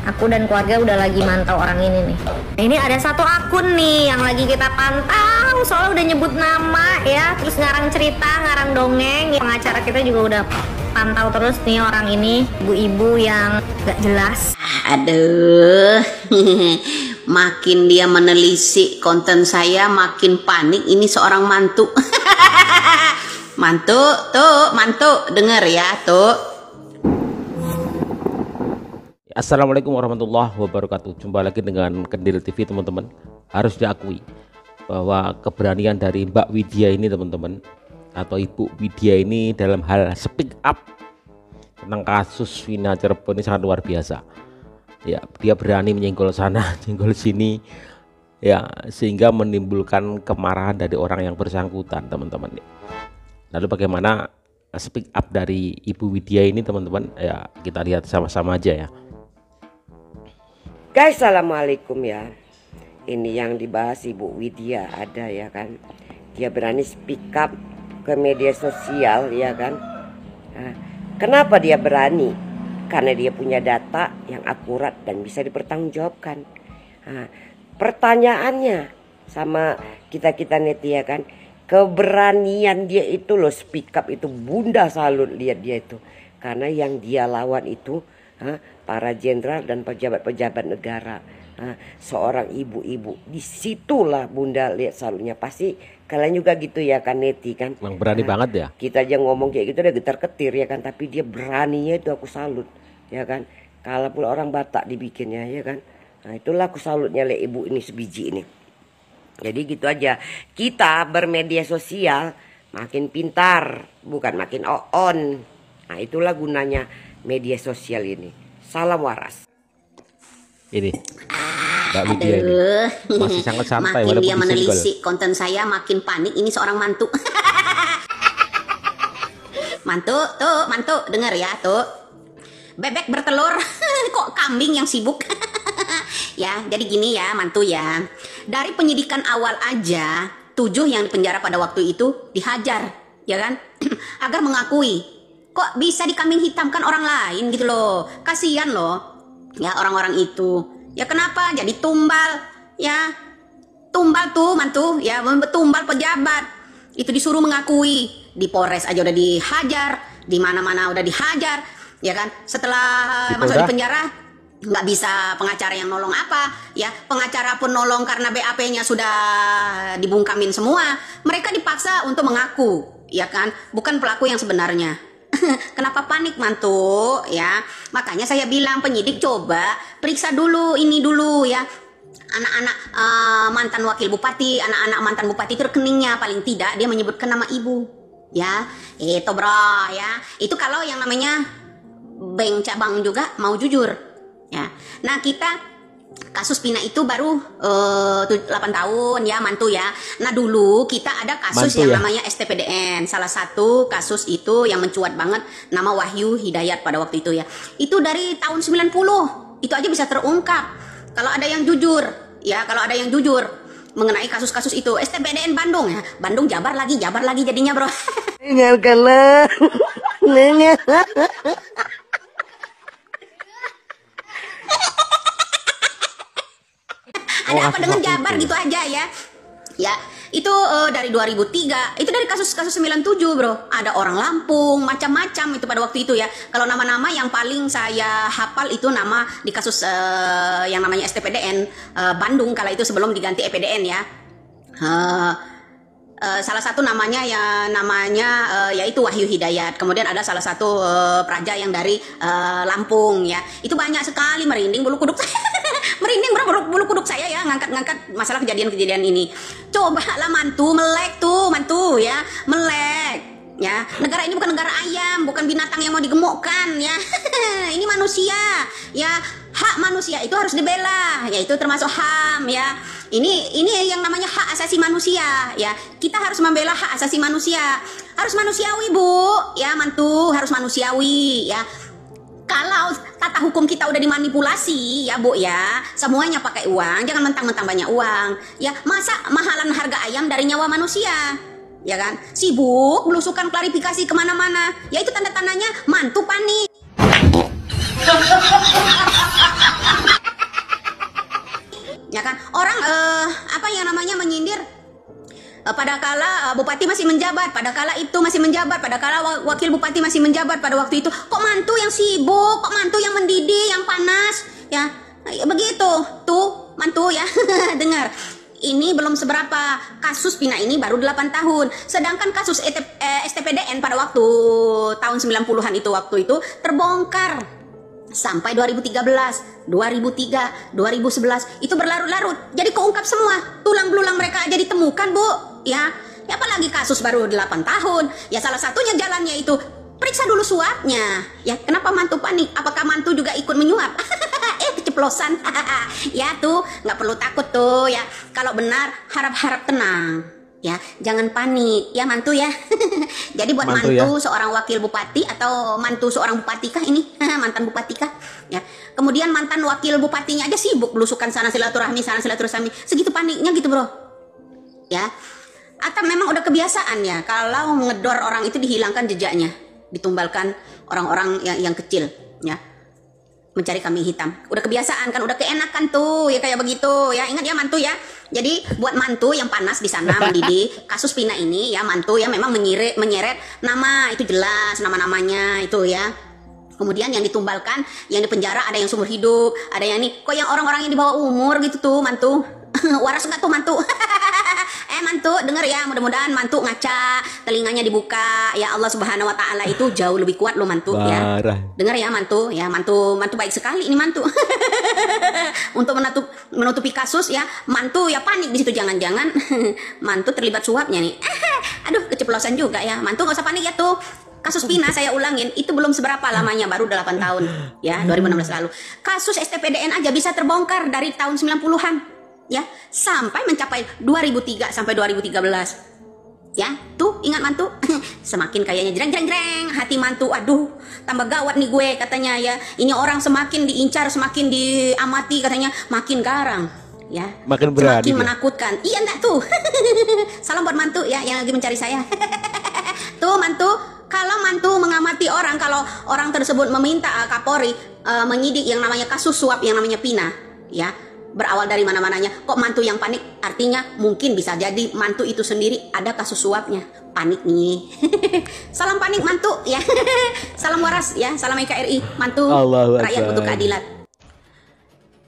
Aku dan keluarga udah lagi mantau orang ini nih. Ini ada satu akun nih yang lagi kita pantau, soalnya udah nyebut nama ya, terus ngarang cerita, ngarang dongeng. Pengacara kita juga udah pantau terus nih orang ini, ibu-ibu yang gak jelas. Aduh, makin dia menelisik konten saya, makin panik. Ini seorang mantu. Mantu, denger ya, tuh. Assalamualaikum warahmatullahi wabarakatuh. Jumpa lagi dengan Kendil TV, teman-teman. Harus diakui bahwa keberanian dari Mbak Widya ini, teman-teman, atau Ibu Widya ini dalam hal speak up tentang kasus Vina Cirebon ini sangat luar biasa. Ya, dia berani menyenggol sana, menyenggol sini, ya, sehingga menimbulkan kemarahan dari orang yang bersangkutan, teman-teman. Lalu bagaimana speak up dari Ibu Widya ini, teman-teman? Ya, kita lihat sama-sama aja ya. Guys, assalamualaikum ya. Ini yang dibahas Ibu Widya ada ya kan. Dia berani speak up ke media sosial ya kan. Nah, kenapa dia berani? Karena dia punya data yang akurat dan bisa dipertanggungjawabkan. Nah, pertanyaannya sama kita neti ya kan. Keberanian dia itu loh, speak up itu, Bunda salut lihat dia itu. Karena yang dia lawan itu para jenderal dan pejabat-pejabat negara, seorang ibu-ibu. Disitulah Bunda lihat salutnya. Pasti kalian juga gitu ya kan neti kan. Memang berani banget ya. Kita aja ngomong kayak gitu udah getar-ketir ya kan. Tapi dia beraninya itu aku salut ya kan. Kalau pula orang Batak dibikinnya ya kan. Nah itulah aku salutnya lihat ibu ini sebiji ini. Jadi gitu aja. Kita bermedia sosial makin pintar, bukan makin on. Nah itulah gunanya media sosial ini. Salam waras. Ini Mbak Widya ini masih sangat santai. Makin dia menelisik konten saya, makin panik. Ini seorang mantu. Mantu, denger ya tuh. Bebek bertelur. Kok kambing yang sibuk? Ya, jadi gini ya mantu ya. Dari penyidikan awal aja, 7 yang dipenjara pada waktu itu dihajar, ya kan? Agar mengakui. Kok bisa dikambing hitamkan orang lain gitu loh. Kasihan loh. Ya orang-orang itu. Ya kenapa? Jadi tumbal. Ya. Tumbal tuh mantu. Ya tumbal pejabat. Itu disuruh mengakui. Di Polres aja udah dihajar. Di mana-mana udah dihajar. Ya kan? Setelah masuk di penjara, nggak bisa pengacara yang nolong apa. Ya pengacara pun nolong karena BAP-nya sudah dibungkamin semua. Mereka dipaksa untuk mengaku. Ya kan? Bukan pelaku yang sebenarnya. Kenapa panik mantu ya? Makanya saya bilang penyidik coba periksa dulu ini dulu ya. Anak-anak mantan wakil bupati, anak-anak mantan bupati itu rekeningnya paling tidak dia menyebutkan nama ibu. Ya, itu bro ya. Itu kalau yang namanya bank cabang juga mau jujur. Ya. Nah, kita kasus Vina itu baru 8 tahun ya mantu ya. Nah dulu kita ada kasus mantu yang namanya STPDN. Salah satu kasus itu yang mencuat banget nama Wahyu Hidayat pada waktu itu ya. Itu dari tahun 90. Itu aja bisa terungkap kalau ada yang jujur ya, kalau ada yang jujur mengenai kasus-kasus itu. STPDN Bandung ya. Bandung jabar lagi jadinya bro. Tinggalkanlah. Ada apa dengan Jabar gitu aja ya. Ya, itu dari 2003. Itu dari kasus-kasus 97, Bro. Ada orang Lampung, macam-macam itu pada waktu itu ya. Kalau nama-nama yang paling saya hafal itu nama di kasus yang namanya STPDN Bandung kala itu sebelum diganti EPDN ya. Salah satu namanya yaitu Wahyu Hidayat. Kemudian ada salah satu praja yang dari Lampung ya. Itu banyak sekali, merinding bulu kuduk saya. Merinding bulu kuduk saya ya ngangkat masalah kejadian-kejadian ini. Coba lah mantu melek tuh mantu ya, melek ya. Negara ini bukan negara ayam, bukan binatang yang mau digemukkan ya. Ini manusia ya. Hak manusia itu harus dibela, yaitu termasuk HAM ya. Ini yang namanya hak asasi manusia ya. Kita harus membela hak asasi manusia. Harus manusiawi, Bu. Ya, mantu, harus manusiawi ya. Kalau tata hukum kita udah dimanipulasi ya Bu ya, semuanya pakai uang, jangan mentang-mentang banyak uang ya. Masa mahalan harga ayam dari nyawa manusia ya kan? Sibuk belusukan klarifikasi kemana-mana ya, itu tanda-tandanya mantu panik. pada kala bupati masih menjabat, pada kala itu masih menjabat, pada kala wakil bupati masih menjabat pada waktu itu. Kok mantu yang sibuk, kok mantu yang mendidih, yang panas, ya begitu. Tuh mantu ya, dengar. Ini belum seberapa, kasus Pina ini baru 8 tahun. Sedangkan kasus STPDN pada waktu tahun 90-an itu terbongkar sampai 2013, 2003, 2011 itu berlarut-larut. Jadi keungkap semua, tulang belulang mereka aja ditemukan, Bu. Ya apalagi kasus baru 8 tahun. Ya salah satunya jalannya itu periksa dulu suapnya. Ya kenapa mantu panik? Apakah mantu juga ikut menyuap? Keceplosan. Ya tuh nggak perlu takut tuh ya. Kalau benar harap-harap tenang. Ya jangan panik ya mantu ya. Jadi buat mantu ya, seorang wakil bupati atau mantu seorang bupati kah ini? Mantan bupati kah? Ya. Kemudian mantan wakil bupatinya aja sibuk belusukan sana silaturahmi. Segitu paniknya gitu, Bro. Ya. Atau memang udah kebiasaan ya kalau ngedor orang itu dihilangkan jejaknya, ditumbalkan orang-orang yang kecil ya, mencari kambing hitam. Udah kebiasaan kan, udah keenakan tuh ya kayak begitu ya. Ingat ya mantu ya. Jadi buat mantu yang panas di sana mendidih kasus Pina ini ya, mantu ya memang menyeret nama itu jelas, nama-namanya itu ya. Kemudian yang ditumbalkan, yang dipenjara ada yang seumur hidup, ada yang nih kok yang orang-orang yang di bawah umur gitu tuh mantu. Waras enggak tuh mantu? Mantu denger ya, mudah-mudahan mantu ngaca, telinganya dibuka ya. Allah Subhanahu wa taala itu jauh lebih kuat loh mantu. Barah. Ya. Dengar ya mantu, baik sekali ini mantu. Untuk menutupi kasus ya, mantu ya panik di situ, jangan-jangan mantu terlibat suapnya nih. Aduh, keceplosan juga ya. Mantu enggak usah panik ya tuh. Kasus Pina saya ulangin, itu belum seberapa lamanya, baru 8 tahun ya, 2016 lalu. Kasus STPDN aja bisa terbongkar dari tahun 90-an. Ya, sampai mencapai 2003 sampai 2013. Ya, tuh ingat mantu. Semakin kayaknya jreng hati mantu. Aduh, tambah gawat nih gue katanya ya. Ini orang semakin diincar, semakin diamati katanya, makin garang. Ya, makin berani, semakin menakutkan. Iya enggak tuh? Salam buat mantu ya yang lagi mencari saya. Tuh mantu, kalau mantu mengamati orang, kalau orang tersebut meminta Kapolri menyidik yang namanya kasus suap yang namanya Pina, ya. Berawal dari mana-mananya, kok mantu yang panik? Artinya mungkin bisa jadi mantu itu sendiri ada kasus suapnya. Panik nih. Salam panik mantu ya. Salam waras ya. Salam NKRI mantu. Rakyat butuh keadilan.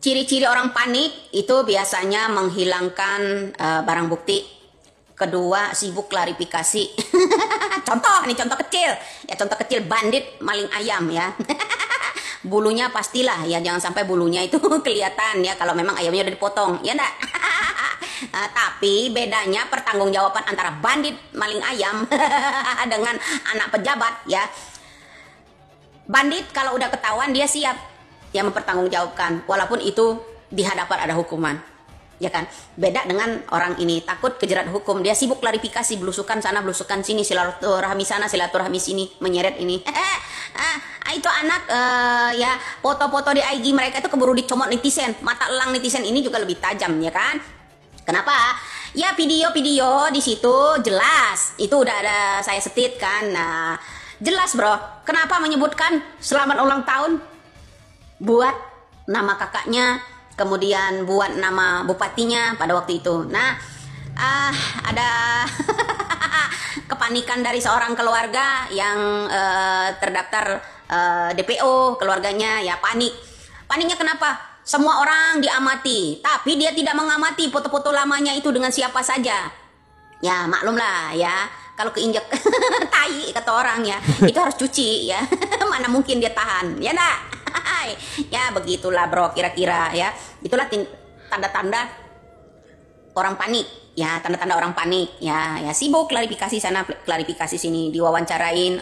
Ciri-ciri orang panik itu biasanya menghilangkan barang bukti. Kedua, sibuk klarifikasi. Contoh kecil. Ya contoh kecil, bandit maling ayam ya. Bulunya pastilah ya, jangan sampai bulunya itu kelihatan ya kalau memang ayamnya udah dipotong ya enggak. Tapi bedanya pertanggungjawaban antara bandit maling ayam dengan anak pejabat ya. Bandit kalau udah ketahuan dia siap ya mempertanggungjawabkan walaupun itu di hadapan ada hukuman. Ya kan, beda dengan orang ini takut kejerat hukum, dia sibuk klarifikasi, belusukan sana belusukan sini, silaturahmi sana silaturahmi sini, menyeret ini. Itu anak ya foto-foto di IG mereka itu keburu dicomot netizen, mata elang netizen ini juga lebih tajam ya kan. Kenapa? Ya video-video di situ jelas, itu udah ada saya setit kan. Nah, jelas bro, kenapa menyebutkan selamat ulang tahun buat nama kakaknya, kemudian buat nama bupatinya pada waktu itu. Nah, ada kepanikan dari seorang keluarga yang terdaftar DPO, keluarganya ya panik. Paniknya kenapa? Semua orang diamati, tapi dia tidak mengamati foto-foto lamanya itu dengan siapa saja. Ya maklum lah ya, kalau keinjek tai kata orang ya, itu harus cuci ya. Mana mungkin dia tahan, ya enggak? Ya begitulah bro, kira-kira ya. Itulah tanda-tanda orang panik ya, tanda-tanda orang panik ya. Ya sibuk klarifikasi sana klarifikasi sini, diwawancarain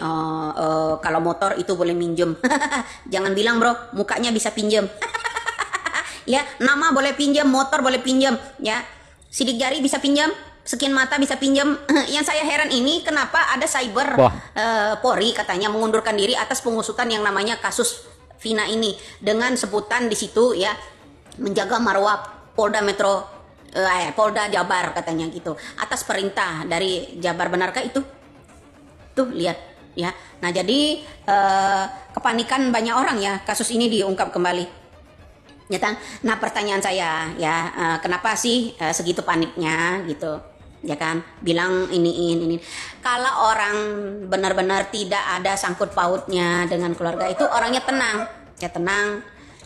kalau motor itu boleh minjem. Jangan bilang bro mukanya bisa pinjem. Ya nama boleh pinjam, motor boleh pinjam ya, sidik jari bisa pinjam, sekian mata bisa pinjam. Yang saya heran ini kenapa ada cyber Polri katanya mengundurkan diri atas pengusutan yang namanya kasus Vina ini dengan sebutan di situ ya, menjaga marwah Polda Metro Polda Jabar katanya gitu, atas perintah dari Jabar. Benarkah itu? Tuh lihat ya. Nah jadi kepanikan banyak orang ya, kasus ini diungkap kembali ya kan. Nah pertanyaan saya ya, kenapa sih segitu paniknya gitu ya kan, bilang ini. Kalau orang benar-benar tidak ada sangkut pautnya dengan keluarga itu, orangnya tenang,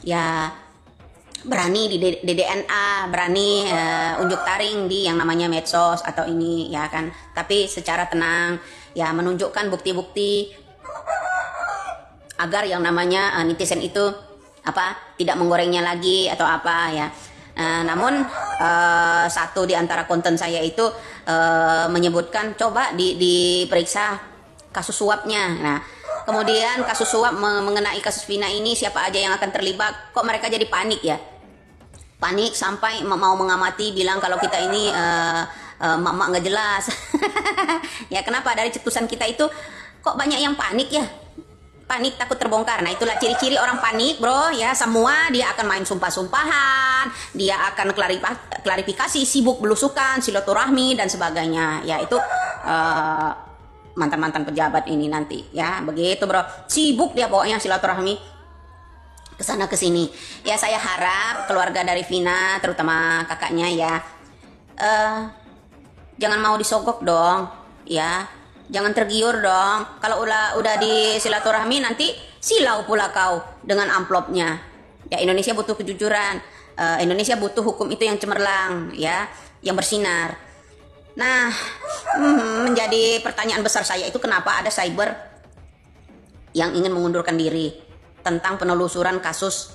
ya berani di DNA, berani unjuk taring di yang namanya medsos atau ini, ya kan, tapi secara tenang, ya menunjukkan bukti-bukti agar yang namanya netizen itu tidak menggorengnya lagi atau apa ya. Namun satu di antara konten saya itu menyebutkan coba diperiksa kasus suapnya. Nah, kemudian kasus suap mengenai kasus Vina ini siapa aja yang akan terlibat, kok mereka jadi panik ya? Panik sampai mau mengamati, bilang kalau kita ini mak nggak jelas. Ya kenapa dari cetusan kita itu kok banyak yang panik ya? Panik takut terbongkar. Nah itulah ciri-ciri orang panik bro ya. Semua dia akan main sumpah-sumpahan, dia akan klarifikasi, sibuk belusukan, silaturahmi dan sebagainya. Ya itu mantan-mantan pejabat ini nanti ya, begitu bro, sibuk dia pokoknya silaturahmi kesana kesini. Ya saya harap keluarga dari Vina, terutama kakaknya ya, jangan mau disogok dong ya. Jangan tergiur dong. Kalau udah di silaturahmi nanti silau pula kau dengan amplopnya. Ya Indonesia butuh kejujuran. Indonesia butuh hukum itu yang cemerlang ya, yang bersinar. Nah, menjadi pertanyaan besar saya itu kenapa ada cyber yang ingin mengundurkan diri tentang penelusuran kasus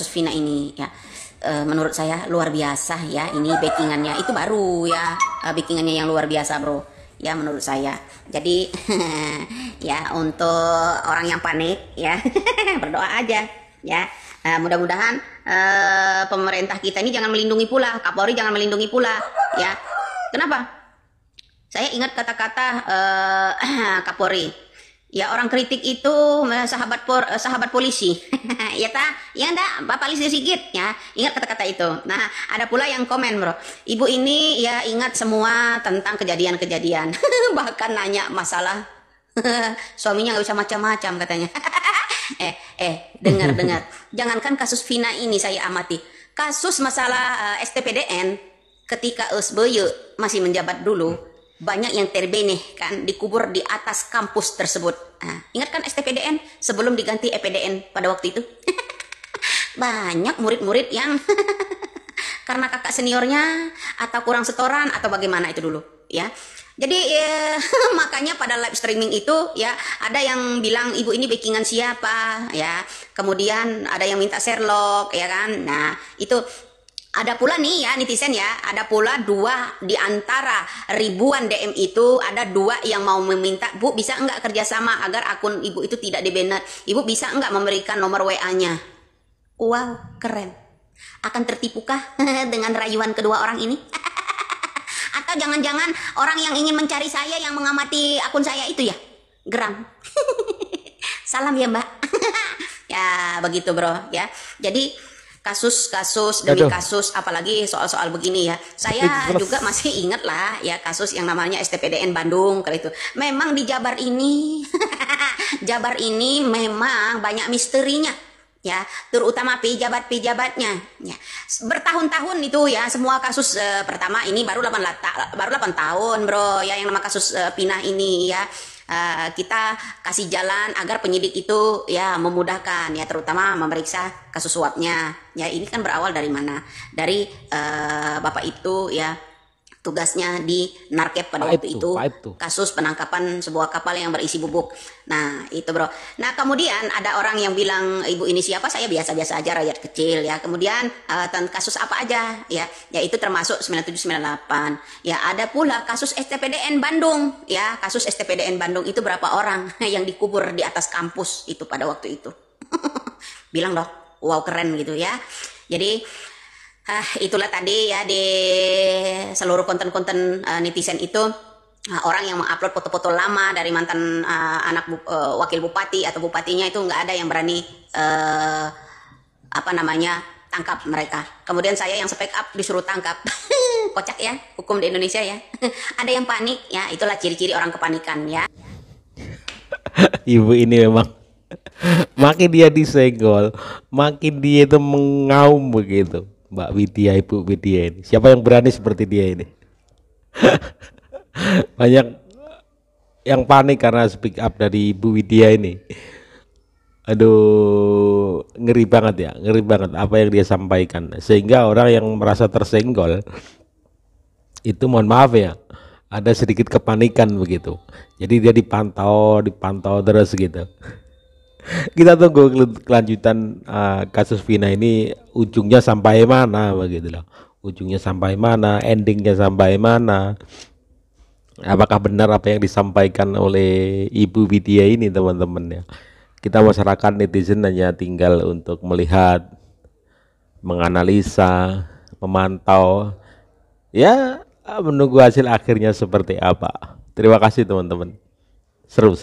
Vina ini ya. Menurut saya luar biasa ya, ini backingannya itu baru ya, backingannya yang luar biasa bro. Ya menurut saya. Jadi ya untuk orang yang panik ya berdoa aja ya. Mudah-mudahan pemerintah kita ini jangan melindungi pula, Kapolri jangan melindungi pula ya. Kenapa? Saya ingat kata-kata Kapolri. Ya orang kritik itu sahabat polisi. Ya enggak, Bapak Listri Sigit ya. Ingat kata-kata itu. Nah, ada pula yang komen, bro. Ibu ini ya ingat semua tentang kejadian-kejadian. Bahkan nanya masalah suaminya nggak bisa macam-macam katanya. Dengar. Jangankan kasus Vina ini saya amati. Kasus masalah STPDN ketika SBY masih menjabat dulu, banyak yang terbeneh kan dikubur di atas kampus tersebut. Nah, ingat kan STPDN sebelum diganti EPDN pada waktu itu? Banyak murid-murid yang karena kakak seniornya atau kurang setoran atau bagaimana itu dulu ya. Jadi makanya pada live streaming itu ya ada yang bilang ibu ini backingan siapa ya. Kemudian ada yang minta Sherlock ya kan. Nah, itu ada pula nih ya netizen ya, ada pula 2 di antara ribuan DM itu, ada 2 yang mau meminta, Bu bisa enggak kerjasama agar akun ibu itu tidak di-ban, ibu bisa enggak memberikan nomor WA-nya. Wow, keren. Akan tertipukah dengan rayuan kedua orang ini? Atau jangan-jangan orang yang ingin mencari saya yang mengamati akun saya itu ya? Geram. Salam ya mbak. Ya begitu bro ya. Jadi kasus demi kasus, apalagi soal-soal begini ya. Saya juga masih ingat lah ya kasus yang namanya STPDN Bandung kali itu. Memang di Jabar ini, Jabar ini memang banyak misterinya ya, terutama pejabat-pejabatnya ya. Bertahun-tahun itu ya semua kasus. Pertama ini baru 8 tahun bro ya yang nama kasus Pinah ini ya. Kita kasih jalan agar penyidik itu ya memudahkan ya, terutama memeriksa kasus suapnya ya. Ini kan berawal dari mana? Dari bapak itu ya tugasnya di Narkep pada waktu itu, kasus penangkapan sebuah kapal yang berisi bubuk. Nah itu bro. Nah kemudian ada orang yang bilang ibu ini siapa, saya biasa-biasa aja rakyat kecil ya. Kemudian kasus apa aja ya, yaitu termasuk 9798 ya. Ada pula kasus STPDN Bandung ya. Kasus STPDN Bandung itu berapa orang yang dikubur di atas kampus itu pada waktu itu. Bilang dong, wow keren gitu ya. Jadi itulah tadi ya, di seluruh konten-konten netizen itu orang yang mengupload foto-foto lama dari mantan anak wakil bupati atau bupatinya itu nggak ada yang berani tangkap mereka. Kemudian saya yang speak up disuruh tangkap. Kocak ya hukum di Indonesia ya. Ada yang panik ya, itulah ciri-ciri orang kepanikan ya. Ibu ini memang makin dia disenggol, makin dia itu mengaum begitu. Mbak Widya, Ibu Widya ini. Siapa yang berani seperti dia ini? Banyak yang panik karena speak up dari Bu Widya ini. Aduh, ngeri banget ya, ngeri banget apa yang dia sampaikan. Sehingga orang yang merasa tersenggol itu, mohon maaf ya, ada sedikit kepanikan begitu. Jadi dia dipantau terus gitu. Kita tunggu kelanjutan kasus Vina ini ujungnya sampai mana begitu loh. Ujungnya sampai mana, endingnya sampai mana. Apakah benar apa yang disampaikan oleh Ibu Widya ini, teman-teman ya. Kita masyarakat netizen hanya tinggal untuk melihat, menganalisa, memantau, ya menunggu hasil akhirnya seperti apa. Terima kasih teman-teman. Seru.